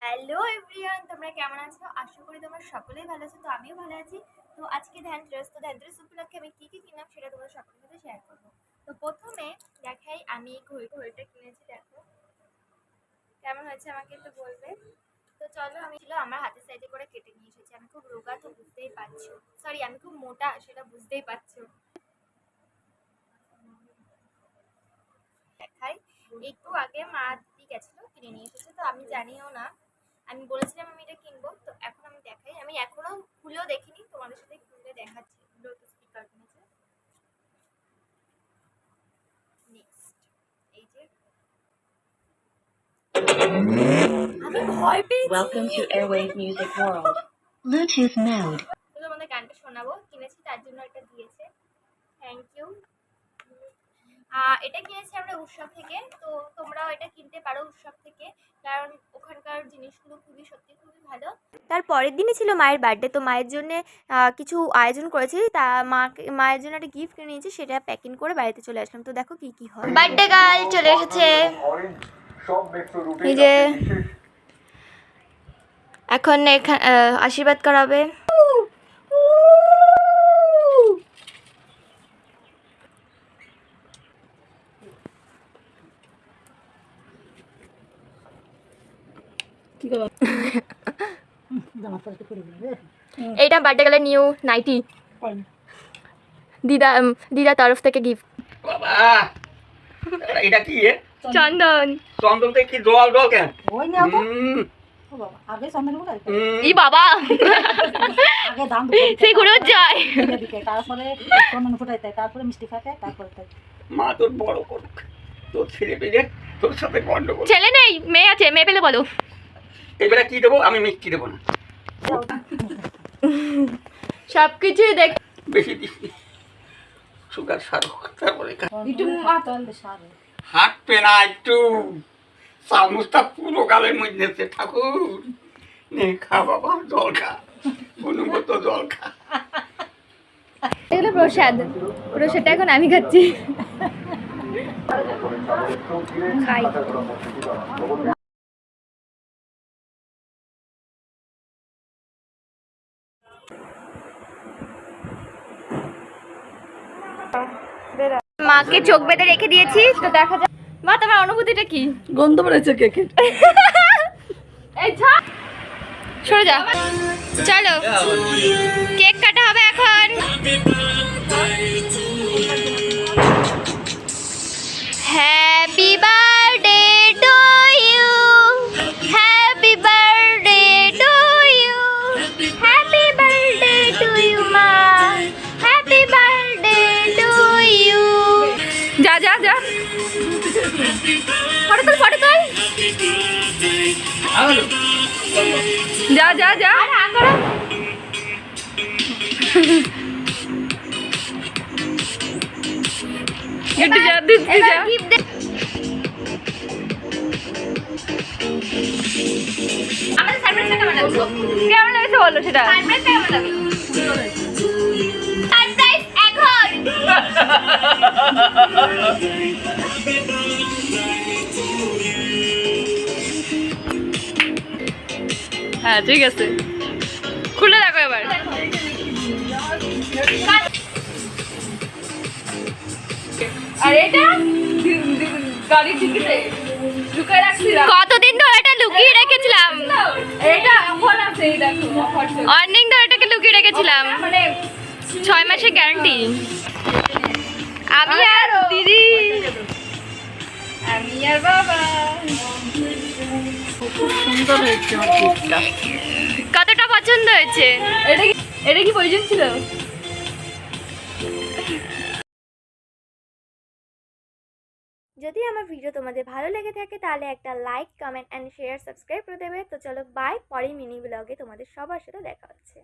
Hello everyone, তোমরা কেমন আছো? আশা করি তোমরা সকলেই ভালো আছো। তো আমিও ভালো আছি। তো আজকে ধ্যানতেরাস উপলক্ষে আমি কি কিনলাম সেটা তোমাদের সকলের সাথে শেয়ার করবো। তো প্রথমে দেখাই, আমি এই ঘড়িটা কিনেছি। দেখো কেমন হয়েছে, আমাকে একটু বলবে। তো চলো, আমার হাতের সাইডে করে কেটে নিয়ে এসেছি। আমি খুব রোগা, তো বুঝতেই পারছো। সরি, আমি খুব মোটা, সেটা বুঝতেই পারছো। দেখাই, একটু আগে মা দিদি গেছিল, কিনে নিয়ে এসেছে। তো আমি জানিও না, আমি বলেছিলাম আমি এটা কিনবো। তো এখন আমি দেখাই, আমি এখনো খুলেও দেখিনি, তোমাদের সাথে খুলে দেখাচ্ছি। ব্লুটুথ স্পিকার কিনেছে। নেক্সট, এই যে আমি ভয় পেয়েছি। Welcome to Airwave Music World. Bluetooth mode. তো তোমাদের গানটা শোনাবো, কিনেছি তার জন্য এটা দিয়েছে। Thank you. এটা কিনেছি আমরা উৎসব থেকে। তো তোমরাও এটা কিনতে পারো উৎসব থেকে, কারণ ওখানকার জিনিসগুলো সত্যি খুবই ভালো। তার পরের দিনই ছিল মায়ের বার্থডে। তো মায়ের জন্য কিছু আয়োজন করেছি। তা মায়ের জন্য একটা গিফট কিনে নিয়েছি, সেটা প্যাকিং করে বাড়িতে চলে আসলাম। তো দেখো কি হয়। বার্থডে গার্ল চলে এসেছে। এই যে এখন আশীর্বাদ করাবে। এইটা বার্থডে গার্লের নিউ নাইটি, দিদা তরফ থেকে গিফট। বাবা, এটা কি রে? চন্দন। চন্দন থেকে কি জল জল কেন? ওই নাও তো। ও বাবা, আগে চন্দন গুলো ই বাবা, আগে ধান সেই ঘুরেও যায়। দিকে তারপরে চন্দন ফুটাইতে, তারপরে মিষ্টি খাতে, তারপরে মা তোর বড় করুক, তোর ছেলে পেলে তোর সাথে গন্ডগোল। ছেলে নেই, মেয়ে আছে, মেয়ে পেলে বলো। এবারে কি দেবো? আমি মিষ্টি দেবো না, সবকিছুই দেখ। বেশি দিচ্ছি সুগার সারক, তারপরে একটু সারে হাঁটবে না একটু, চামচটা পুরো গালের মধ্যে আছে। ঠাকুর নে খা বাবা, জল খা, অনুগত জল খা। এগুলো প্রসাদটা এখন আমি খাচ্ছি। খাই। মাকে চোখ বেঁধে রেখে দিয়েছি। তো দেখা যাক মা, তোমার অনুভূতিটা কি? গন্ধ বেড়েছে কেকের। সরে যা, চলো কেক কাটা হবে এখন। Happy birthday to you, happy birthday to you, happy birthday to you মা, হ্যাপি বার্থডে টু ইউ। যা যা যা, ফটো তোল, ফটো তোল। যা যা যা, একটু যা দিচ্ছি, যা। আমাদের সারপ্রাইজটা কেমন লাগছে? কেমন লাগছে বলো সেটা। সারপ্রাইজটা কেমন লাগলো? সারপ্রাইজ এখন। হ্যাঁ ঠিক আছে, খুলে রাখো এবার। আর এটা গাড়ি টিকিটে লুকিয়ে রাখছিলাম, কতদিন ধরে এটা লুকিয়ে রেখেছিলাম। এটা এখন আছে, এই দেখো অনেক ধরে এটাকে লুকিয়ে রেখেছিলাম, মানে 6 মাসের গ্যারান্টি। আমি আর দিদি, আমি আর বাবা। খুব সুন্দর হয়েছে কেকটা। কতটা পছন্দ হয়েছে? এটা কি প্রয়োজন ছিল? যদি আমার ভিডিও তোমাদের ভালো লেগে থাকে তাহলে একটা like, comment and share, subscribe করে দেবে। তো চলো বাই, পরের মিনি ব্লগে তোমাদের সবার সাথে দেখা হচ্ছে।